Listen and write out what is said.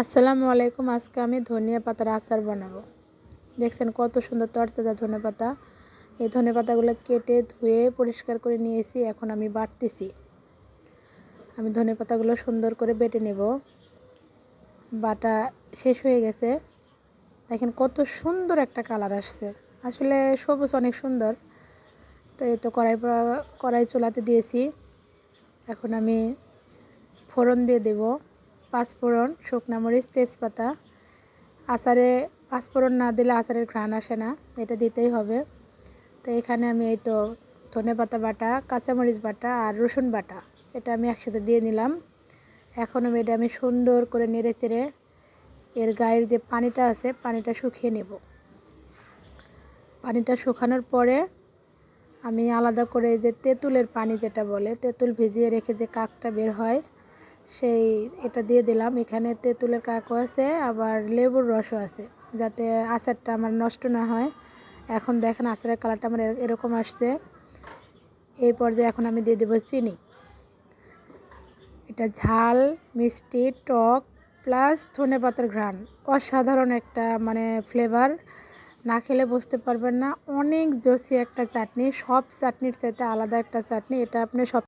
আসসালামু আলাইকুম। আজকে আমি ধনিয়া পাতার আচার বানাবো। দেখছেন কত সুন্দর তরতাজা ধনে পাতা। এই ধনে পাতাগুলো কেটে ধুয়ে পরিষ্কার করে নিয়েছি। এখন আমি বাটতেছি। আমি ধনে পাতাগুলো সুন্দর করে বেটে নেব। বাটা শেষ হয়ে গেছে। দেখেন কত সুন্দর একটা কালার আসছে। আসলে সবুজ অনেক সুন্দর। তো এই তো কড়াই চুলাতে দিয়েছি। এখন আমি ফোড়ন দিয়ে দেব। পাঁচফোড়ন, শুকনা মরিচ, তেজপাতা। আচারে পাঁচফোড়ন না দিলে আচারের ঘ্রাণ আসে না, এটা দিতেই হবে। তো এখানে আমি এই তো ধনেপাতা বাটা, কাঁচামরিচ বাটা আর রসুন বাটা এটা আমি একসাথে দিয়ে নিলাম। এখন এটা আমি সুন্দর করে নেড়ে চেড়ে এর গায়ের যে পানিটা আছে পানিটা শুকিয়ে নেব। পানিটা শুকানোর পরে আমি আলাদা করে যে তেঁতুলের পানি যেটা বলে, তেঁতুল ভিজিয়ে রেখে যে কাকটা বের হয় এটা দিয়ে দিলাম। এখানে তেঁতুলের কাকও আছে, আবার লেবুর রসও আছে, যাতে আচারটা আমার নষ্ট না হয়। এখন দেখেন আচারের কালারটা আমার এরকম আসছে। এই পর্যায়ে এখন আমি দিয়ে দেবো চিনি। এটা ঝাল, মিষ্টি, টক প্লাস ধনেপাতার ঘ্রাণ, অসাধারণ একটা ফ্লেভার। না খেলে বুঝতে পারবেন না। অনেক জোসি একটা চাটনি, সব চাটনির চাইতে আলাদা একটা চাটনি। এটা আপনি সব